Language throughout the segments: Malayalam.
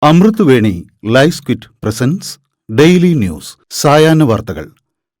അമൃത് വേണി ലൈഫ് ക്വിറ്റ് പ്രസൻസ് ഡെയിലി ന്യൂസ് സായാഹ്ന വാർത്തകൾ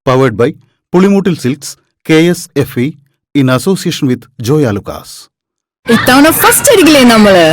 powered by Pulimoottil silks KSFE in association with Joy Alukkas. ഇത്തവണ ഫസ്റ്റ് അടിക്കില്ലേ നമ്മള്?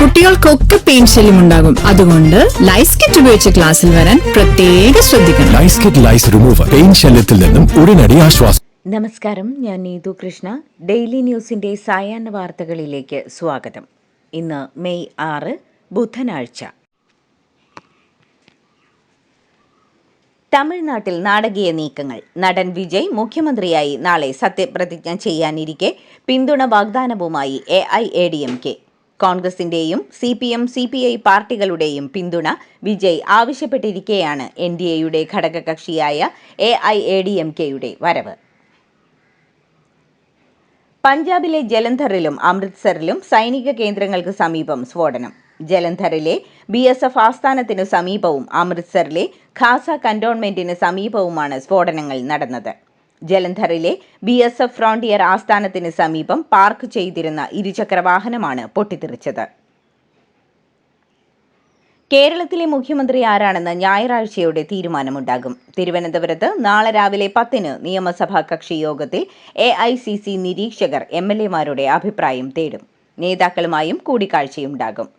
കുട്ടികൾക്കൊക്കെ പെയിൻ ശല്യം ഉണ്ടാകും. അതുകൊണ്ട് ലൈസ് കിറ്റ് ഉപയോഗിച്ച് ക്ലാസ്സിൽ വരാൻ പ്രത്യേകം ശ്രദ്ധിക്കണം. ലൈസ് കിറ്റ് ലൈസ് റിമൂവർ പെയിൻ ശല്യത്തിൽ നിന്നും ഉടനടി ആശ്വാസം. നമസ്കാരം, ഞാൻ നീതു കൃഷ്ണ. ഡെയിലി ന്യൂസിന്റെ സായാഹ്ന വാർത്തകളിലേക്ക് സ്വാഗതം. ഇന്ന് മെയ് 6 ബുധനാഴ്ച. തമിഴ്നാട്ടിൽ നാടകീയ നീക്കങ്ങൾ. നടൻ വിജയ് മുഖ്യമന്ത്രിയായി നാളെ സത്യപ്രതിജ്ഞ ചെയ്യാനിരിക്കെ പിന്തുണ വാഗ്ദാനവുമായി AIADMK. കോൺഗ്രസിന്റെയും CPM CPI പാർട്ടികളുടെയും പിന്തുണ വിജയ് ആവശ്യപ്പെട്ടിരിക്കെയാണ് NDAയുടെ ഘടകകക്ഷിയായ AIADMKയുടെ വരവ്. പഞ്ചാബിലെ ജലന്ധറിലും അമൃത്സറിലും സൈനിക കേന്ദ്രങ്ങൾക്ക് സമീപം സ്ഫോടനം. ജലന്ധറിലെ BSF ആസ്ഥാനത്തിനു സമീപവും അമൃത്സറിലെ ഖാസ കന്റോൺമെന്റിന് സമീപവുമാണ് സ്ഫോടനങ്ങൾ നടന്നത്. ജലന്ധറിലെ BSF ഫ്രോണ്ടിയർ ആസ്ഥാനത്തിന് സമീപം പാർക്ക് ചെയ്തിരുന്ന ഇരുചക്രവാഹനമാണ് പൊട്ടിത്തെറിച്ചത്. കേരളത്തിലെ മുഖ്യമന്ത്രി ആരാണെന്ന് ഞായറാഴ്ചയോടെ തീരുമാനമുണ്ടാകും. തിരുവനന്തപുരത്ത് നാളെ രാവിലെ 10 നിയമസഭാ കക്ഷി യോഗത്തിൽ AICC നിരീക്ഷകർ MLAമാരുടെ അഭിപ്രായം തേടും. നേതാക്കളുമായും കൂടിക്കാഴ്ചയുണ്ടാകും.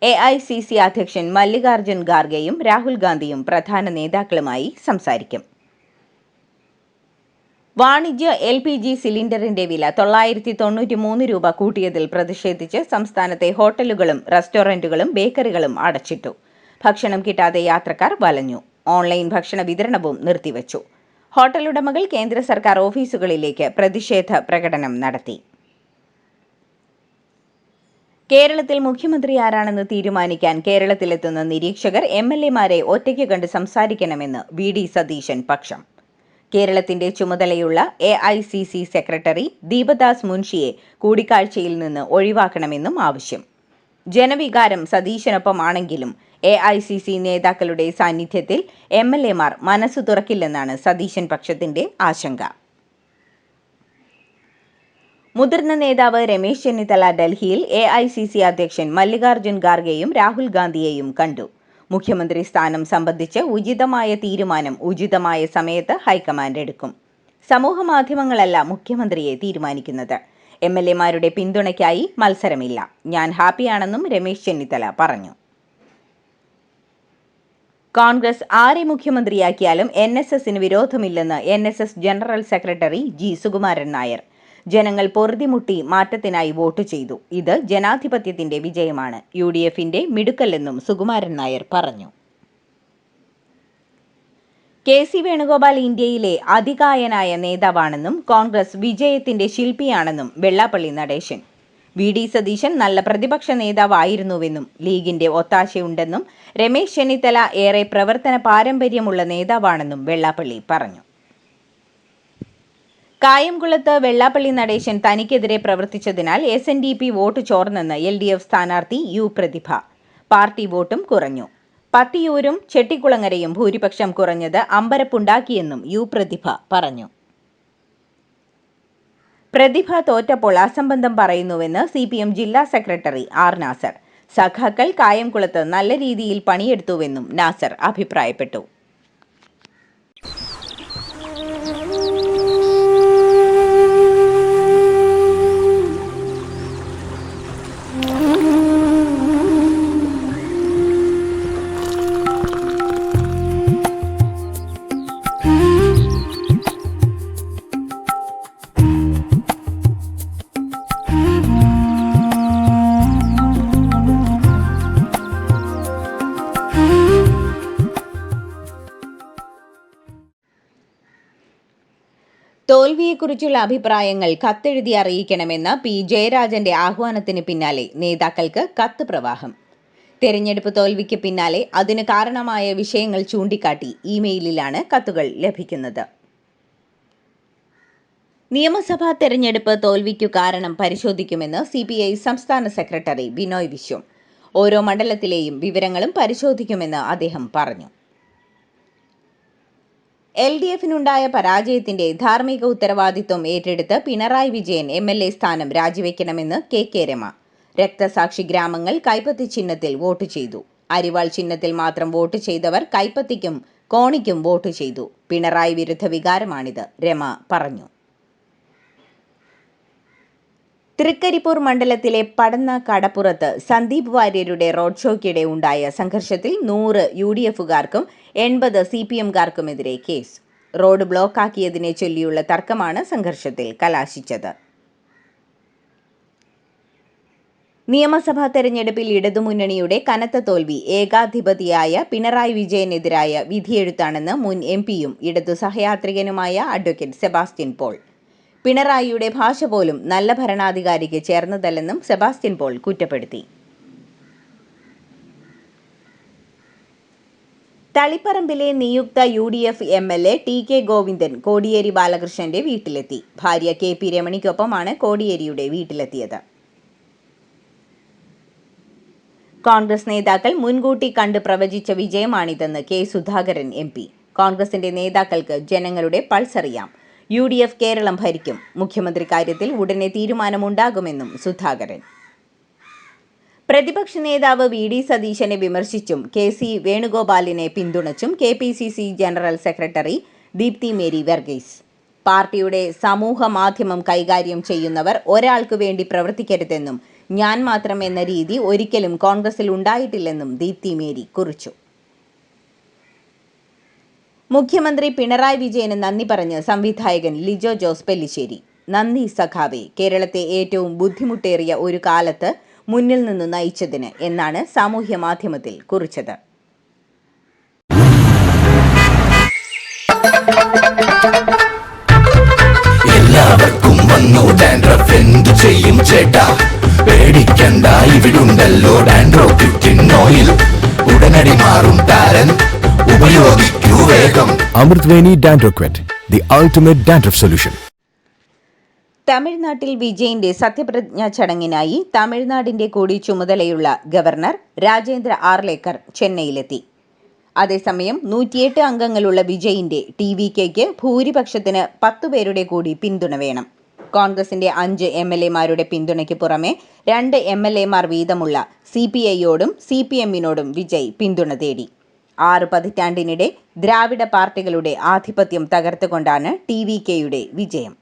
AICC അധ്യക്ഷൻ മല്ലികാർജുൻ ഖാർഗെയും രാഹുൽ ഗാന്ധിയും പ്രധാന നേതാക്കളുമായി സംസാരിക്കും. വാണിജ്യ LPG സിലിണ്ടറിന്റെ വില 993 രൂപ കൂട്ടിയതിൽ പ്രതിഷേധിച്ച് സംസ്ഥാനത്തെ ഹോട്ടലുകളും റെസ്റ്റോറന്റുകളും ബേക്കറികളും അടച്ചിട്ടു. ഭക്ഷണം കിട്ടാതെ യാത്രക്കാർ വലഞ്ഞു. ഓൺലൈൻ ഭക്ഷണ വിതരണവും നിർത്തിവച്ചു. ഹോട്ടലുടമകൾ കേന്ദ്ര സർക്കാർ ഓഫീസുകളിലേക്ക് പ്രതിഷേധ പ്രകടനം നടത്തി. കേരളത്തിൽ മുഖ്യമന്ത്രി ആരാണെന്ന് തീരുമാനിക്കാൻ കേരളത്തിലെത്തുന്ന നിരീക്ഷകർ MLAമാരെ ഒറ്റയ്ക്ക് കണ്ട് സംസാരിക്കണമെന്ന് VD സതീശൻ പക്ഷം. കേരളത്തിന്റെ ചുമതലയുള്ള AICC സെക്രട്ടറി ദീപദാസ് മുൻഷിയെ കൂടിക്കാഴ്ചയിൽ നിന്ന് ഒഴിവാക്കണമെന്നും ആവശ്യം. ജനവികാരം സതീശനൊപ്പമാണെങ്കിലും AICC നേതാക്കളുടെ സാന്നിധ്യത്തിൽ MLAമാർ മനസ്സു തുറക്കില്ലെന്നാണ് സതീശൻ പക്ഷത്തിന്റെ ആശങ്ക. മുതിർന്ന നേതാവ് രമേശ് ചെന്നിത്തല ഡൽഹിയിൽ AICC അധ്യക്ഷൻ മല്ലികാർജുൻ ഖാർഗെയും രാഹുൽ ഗാന്ധിയെയും കണ്ടു. മുഖ്യമന്ത്രി സ്ഥാനം സംബന്ധിച്ച് ഉചിതമായ തീരുമാനം ഉചിതമായ സമയത്ത് ഹൈക്കമാൻഡ് എടുക്കും. സമൂഹ മാധ്യമങ്ങളല്ല മുഖ്യമന്ത്രിയെ തീരുമാനിക്കുന്നത്. MLAമാരുടെ പിന്തുണയ്ക്കായി മത്സരമില്ല. ഞാൻ ഹാപ്പിയാണെന്നും രമേശ് ചെന്നിത്തല പറഞ്ഞു. കോൺഗ്രസ് ആരെ മുഖ്യമന്ത്രിയാക്കിയാലും NSSന് വിരോധമില്ലെന്ന് NSS general secretary G Sukumaran Nair. ജനങ്ങൾ പൊറുതിമുട്ടി മാറ്റത്തിനായി വോട്ട് ചെയ്തു. ഇത് ജനാധിപത്യത്തിന്റെ വിജയമാണ്. UDFന്റെ മിടുക്കല്ലെന്നും സുകുമാരൻ നായർ പറഞ്ഞു. KC വേണുഗോപാൽ ഇന്ത്യയിലെ അതികായനായ നേതാവാണെന്നും കോൺഗ്രസ് വിജയത്തിന്റെ ശില്പിയാണെന്നും വെള്ളാപ്പള്ളി നടേശൻ. VD സതീശൻ നല്ല പ്രതിപക്ഷ നേതാവായിരുന്നുവെന്നും ലീഗിന്റെ ഒത്താശയുണ്ടെന്നും രമേശ് ചെന്നിത്തല ഏറെ പ്രവർത്തന പാരമ്പര്യമുള്ള നേതാവാണെന്നും വെള്ളാപ്പള്ളി പറഞ്ഞു. കായംകുളത്ത് വെള്ളാപ്പള്ളി നടേശൻ തനിക്കെതിരെ പ്രവർത്തിച്ചതിനാൽ SNDP വോട്ട് ചോർന്നെന്ന് LDF സ്ഥാനാർത്ഥി U പ്രതിഭ. പാർട്ടി വോട്ടും കുറഞ്ഞു. പത്തിയൂരും ചെട്ടിക്കുളങ്ങരയും ഭൂരിപക്ഷം കുറഞ്ഞത് അമ്പരപ്പുണ്ടാക്കിയെന്നും U പ്രതിഭ പറഞ്ഞു. പ്രതിഭ തോറ്റപ്പോൾ അസംബന്ധം പറയുന്നുവെന്ന് CPM ജില്ലാ സെക്രട്ടറി R നാസർ. സഖാക്കൾ കായംകുളത്ത് നല്ല രീതിയിൽ പണിയെടുത്തുവെന്നും നാസർ അഭിപ്രായപ്പെട്ടു. തോൽവിയെക്കുറിച്ചുള്ള അഭിപ്രായങ്ങൾ കത്തെഴുതി അറിയിക്കണമെന്ന P ജയരാജന്റെ ആഹ്വാനത്തിന് പിന്നാലെ നേതാക്കൾക്ക് കത്ത് പ്രവാഹം. തെരഞ്ഞെടുപ്പ് തോൽവിക്ക് പിന്നാലെ അതിന് കാരണമായ വിഷയങ്ങൾ ചൂണ്ടിക്കാട്ടി ഇമെയിലിലാണ് കത്തുകൾ ലഭിക്കുന്നത്. നിയമസഭാ തെരഞ്ഞെടുപ്പ് തോൽവിക്കു കാരണം പരിശോധിക്കുമെന്ന് CPI സംസ്ഥാന സെക്രട്ടറി ബിനോയ് വിശ്വം. ഓരോ മണ്ഡലത്തിലെയും വിവരങ്ങളും പരിശോധിക്കുമെന്ന് അദ്ദേഹം പറഞ്ഞു. LDFിനുണ്ടായ പരാജയത്തിന്റെ ധാർമ്മിക ഉത്തരവാദിത്വം ഏറ്റെടുത്ത് പിണറായി വിജയൻ MLA സ്ഥാനം രാജിവെക്കണമെന്ന് KK രമ. രക്തസാക്ഷി ഗ്രാമങ്ങൾ കൈപ്പത്തി ചിഹ്നത്തിൽ വോട്ട് ചെയ്തു. അരിവാൾ ചിഹ്നത്തിൽ മാത്രം വോട്ട് ചെയ്തവർ കൈപ്പത്തിക്കും കോണിക്കും വോട്ട് ചെയ്തു. പിണറായി വിരുദ്ധ വികാരമാണിത്, രമ പറഞ്ഞു. തൃക്കരിപ്പൂർ മണ്ഡലത്തിലെ പടന്ന കടപ്പുറത്ത് സന്ദീപ് വാര്യരുടെ റോഡ് ഷോയ്ക്കിടെ ഉണ്ടായ സംഘർഷത്തിൽ 100 UDFകാർക്കും 80 CPMകാർക്കുമെതിരെ കേസ്. റോഡ് ബ്ലോക്കാക്കിയതിനെ ചൊല്ലിയുള്ള തർക്കമാണ് സംഘർഷത്തിൽ കലാശിച്ചത്. നിയമസഭാ തെരഞ്ഞെടുപ്പിൽ ഇടതുമുന്നണിയുടെ കനത്ത തോൽവി ഏകാധിപതിയായ പിണറായി വിജയനെതിരായ വിധിയെഴുത്താണെന്ന് മുൻ MP-യും ഇടതു സഹയാത്രികനുമായ അഡ്വക്കേറ്റ് സെബാസ്റ്റ്യൻ പോൾ. പിണറായിയുടെ ഭാഷ പോലും നല്ല ഭരണാധികാരിക്ക് ചേർന്നതല്ലെന്നും സെബാസ്റ്റ്യൻ പോൾ കുറ്റപ്പെടുത്തി. തളിപ്പറമ്പിലെ നിയുക്ത UDF MLA TK Govindan Kodiyeri ബാലകൃഷ്ണന്റെ വീട്ടിലെത്തി. ഭാര്യ KP രമണിക്കൊപ്പമാണ് കോടിയേരിയുടെ വീട്ടിലെത്തിയത്. കോൺഗ്രസ് നേതാക്കൾ മുൻകൂട്ടി കണ്ട് പ്രവചിച്ച വിജയമാണിതെന്ന് K സുധാകരൻ MP. കോൺഗ്രസിന്റെ നേതാക്കൾക്ക് ജനങ്ങളുടെ പൾസ് അറിയാം. UDF കേരളം ഭരിക്കും. മുഖ്യമന്ത്രി കാര്യത്തിൽ ഉടനെ തീരുമാനമുണ്ടാകുമെന്നും സുധാകരൻ. പ്രതിപക്ഷ നേതാവ് VD സതീശനെ വിമർശിച്ചും KC വേണുഗോപാലിനെ പിന്തുണച്ചും KPCC general secretary Deepthi Mary Varghese. പാർട്ടിയുടെ സമൂഹ മാധ്യമം കൈകാര്യം ചെയ്യുന്നവർ ഒരാൾക്ക് വേണ്ടി പ്രവർത്തിക്കരുതെന്നും ഞാൻ മാത്രം എന്ന രീതി ഒരിക്കലും കോൺഗ്രസിൽ ഉണ്ടായിട്ടില്ലെന്നും ദീപ്തി മേരി കുറിച്ചു. മുഖ്യമന്ത്രി പിണറായി വിജയന് നന്ദി പറഞ്ഞ് സംവിധായകൻ ലിജോ ജോസ് പെല്ലിശ്ശേരി. നന്ദി സഖാവേ, കേരളത്തെ ഏറ്റവും ബുദ്ധിമുട്ടേറിയ ഒരു കാലത്ത് മുന്നിൽ നിന്ന് നയിച്ചതിന് എന്നാണ് സാമൂഹ്യ മാധ്യമത്തിൽ കുറിച്ചത്. എല്ലാവർക്കും വന്നു ഡാൻഡ്രഫ്, എന്തു ചെയ്യും ചേട്ടാ പേടിക്കണ്ട, ഇവിടുണ്ടല്ലോ ഡാൻഡ്രോക്കിൻ ഓയിൽ, ഉടനടി മാറും താരൻ, ഉപയോഗിക്കൂ വേഗം. Amritveni ഡാൻഡ്രോക്വറ്റ്, the ultimate dandruff solution. തമിഴ്നാട്ടിൽ വിജയന്റെ സത്യപ്രതിജ്ഞാ ചടങ്ങിനായി തമിഴ്നാടിന്റെ കൂടി ചുമതലയുള്ള ഗവർണർ രാജേന്ദ്ര ആർലേക്കർ ചെന്നൈയിലെത്തി. അതേസമയം 108 അംഗങ്ങളുള്ള വിജയിന്റെ TVKയ്ക്ക് ഭൂരിപക്ഷത്തിന് 10 പേരുടെ കൂടി പിന്തുണ വേണം. കോൺഗ്രസിന്റെ 5 MLAമാരുടെ പിന്തുണയ്ക്ക് പുറമെ 2 MLAമാർ വീതമുള്ള CPIയോടും CPMനോടും വിജയ് പിന്തുണ തേടി. 6 പതിറ്റാണ്ടിനിടെ ദ്രാവിഡ പാർട്ടികളുടെ ആധിപത്യം തകർത്തുകൊണ്ടാണ് TVKയുടെ വിജയം.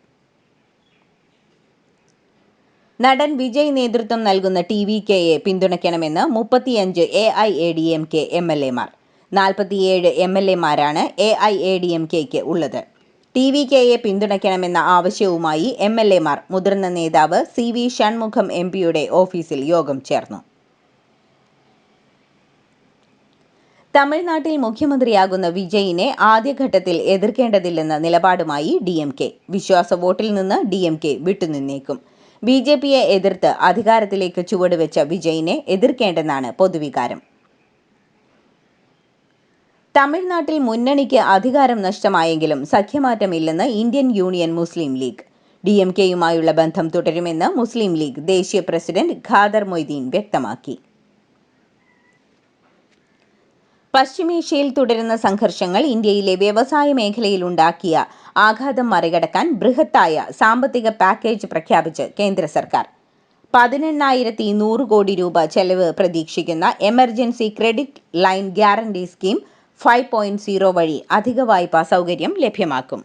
നടൻ വിജയ് നേതൃത്വം നൽകുന്ന TVKയെ പിന്തുണയ്ക്കണമെന്ന് 35 AIADMK MLAമാർ. 47 MLAമാരാണ് AIADMKയ്ക്ക് ഉള്ളത്. TVKയെ പിന്തുണയ്ക്കണമെന്ന ആവശ്യവുമായി MLAമാർ മുതിർന്ന നേതാവ് CV ഷൺമുഖം MPയുടെ ഓഫീസിൽ യോഗം ചേർന്നു. തമിഴ്നാട്ടിൽ മുഖ്യമന്ത്രിയാകുന്ന വിജയിനെ ആദ്യഘട്ടത്തിൽ എതിർക്കേണ്ടതില്ലെന്ന നിലപാടുമായി DMK. വിശ്വാസ വോട്ടിൽ നിന്ന് DMK വിട്ടുനിന്നേക്കും. BJPയെ എതിർത്ത് അധികാരത്തിലേക്ക് ചുവടുവെച്ച വിജയിനെ എതിർക്കേണ്ടെന്നാണ് പൊതുവികാരം. തമിഴ്നാട്ടിൽ മുന്നണിക്ക് അധികാരം നഷ്ടമായെങ്കിലും സഖ്യമാറ്റമില്ലെന്ന് ഇന്ത്യൻ യൂണിയൻ മുസ്ലിം ലീഗ്. DMKയുമായുള്ള ബന്ധം തുടരുമെന്ന് മുസ്ലിം ലീഗ് ദേശീയ പ്രസിഡന്റ് ഖാദർ മൊയ്തീൻ വ്യക്തമാക്കി. പശ്ചിമേഷ്യയിൽ തുടരുന്ന സംഘർഷങ്ങൾ ഇന്ത്യയിലെ വ്യവസായ മേഖലയിൽ ഉണ്ടാക്കിയ ആഘാതം മറികടക്കാൻ ബൃഹത്തായ സാമ്പത്തിക പാക്കേജ് പ്രഖ്യാപിച്ച് കേന്ദ്ര സർക്കാർ. 18,100 കോടി രൂപ ചെലവ് പ്രതീക്ഷിക്കുന്ന emergency credit line guarantee scheme 5.0 വഴി അധിക വായ്പാ സൗകര്യം ലഭ്യമാക്കും.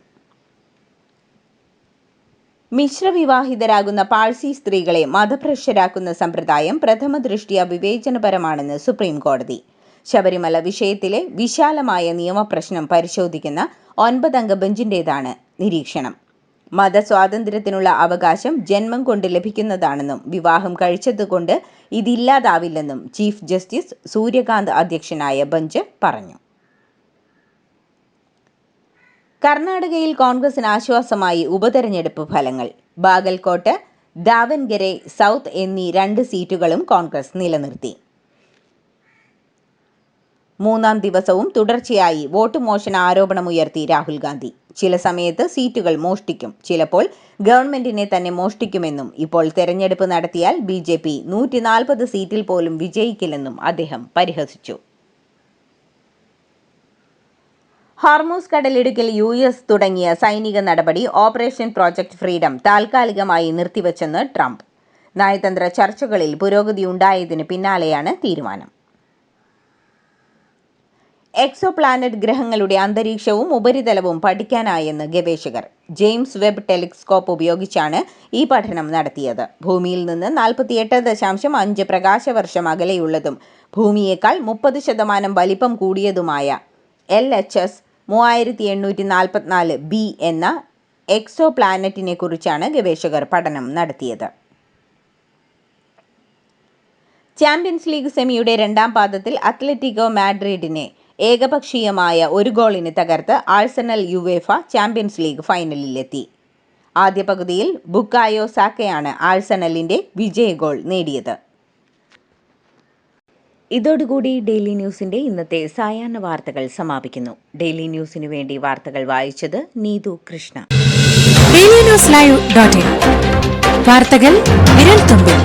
മിശ്രവിവാഹിതരാകുന്ന പാഴ്സി സ്ത്രീകളെ മതഭ്രഷ്ടരാക്കുന്ന സമ്പ്രദായം പ്രഥമ ദൃഷ്ട്യാ വിവേചനപരമാണെന്ന് സുപ്രീം കോടതി. ശബരിമല വിഷയത്തിലെ വിശാലമായ നിയമപ്രശ്നം പരിശോധിക്കുന്ന 9-അംഗ ബെഞ്ചിന്റേതാണ് നിരീക്ഷണം. മതസ്വാതന്ത്ര്യത്തിനുള്ള അവകാശം ജന്മം കൊണ്ട് ലഭിക്കുന്നതാണെന്നും വിവാഹം കഴിച്ചതുകൊണ്ട് ഇതില്ലാതാവില്ലെന്നും ചീഫ് ജസ്റ്റിസ് സൂര്യകാന്ത് അധ്യക്ഷനായ ബെഞ്ച് പറഞ്ഞു. കർണാടകയിൽ കോൺഗ്രസിന് ആശ്വാസമായി ഉപതെരഞ്ഞെടുപ്പ് ഫലങ്ങൾ. ബാഗൽകോട്ട്, ദാവൻഗരെ സൗത്ത് എന്നീ 2 സീറ്റുകളും കോൺഗ്രസ് നിലനിർത്തി. 3-ാം ദിവസവും തുടർച്ചയായി വോട്ട് മോഷണ ആരോപണമുയർത്തി രാഹുൽ ഗാന്ധി. ചില സമയത്ത് സീറ്റുകൾ മോഷ്ടിക്കും, ചിലപ്പോൾ ഗവൺമെന്റിനെ തന്നെ മോഷ്ടിക്കുമെന്നും ഇപ്പോൾ തെരഞ്ഞെടുപ്പ് നടത്തിയാൽ BJP 140 സീറ്റിൽ പോലും വിജയിക്കില്ലെന്നും അദ്ദേഹം പരിഹസിച്ചു. ഹോർമൂസ് കടലിടുക്കിൽ US തുടങ്ങിയ സൈനിക നടപടി ഓപ്പറേഷൻ പ്രോജക്ട് ഫ്രീഡം താൽക്കാലികമായി നിർത്തിവച്ചെന്ന് ട്രംപ്. നയതന്ത്ര ചർച്ചകളിൽ പുരോഗതിയുണ്ടായതിന് പിന്നാലെയാണ് തീരുമാനം. എക്സോ പ്ലാനറ്റ് ഗ്രഹങ്ങളുടെ അന്തരീക്ഷവും ഉപരിതലവും പഠിക്കാനായെന്ന് ഗവേഷകർ. ജെയിംസ് വെബ് ടെലിസ്കോപ്പ് ഉപയോഗിച്ചാണ് ഈ പഠനം നടത്തിയത്. ഭൂമിയിൽ നിന്ന് 48.5 പ്രകാശവർഷം അകലെയുള്ളതും ഭൂമിയേക്കാൾ 30% വലിപ്പം കൂടിയതുമായ LHS 3844b എന്ന എക്സോ പ്ലാനറ്റിനെ കുറിച്ചാണ് ഗവേഷകർ പഠനം നടത്തിയത്. ചാമ്പ്യൻസ് ലീഗ് സെമിയുടെ രണ്ടാം പാദത്തിൽ അത്ലറ്റിക്കോ മാഡ്രിഡിനെ ഏകപക്ഷീയമായ 1 ഗോളിന് തകർത്ത് ആഴ്സണൽ യുവേഫ ചാമ്പ്യൻസ് ലീഗ് ഫൈനലിലെത്തി. ആദ്യ പകുതിയിൽ ബുക്കായോ സാക്കയാണ് ആഴ്സണലിന്റെ വിജയ ഗോൾ നേടിയത്. ഇതോടുകൂടി ഡെയിലി ന്യൂസിന്റെ ഇന്നത്തെ സായാഹ്ന വാർത്തകൾ സമാപിക്കുന്നു. ഡെയിലി ന്യൂസിനു വേണ്ടി വാർത്തകൾ വായിച്ചത് നീതു കൃഷ്ണ. DailyNewsLive.in വാർത്തകൾ വിരൽ തുമ്പിൽ.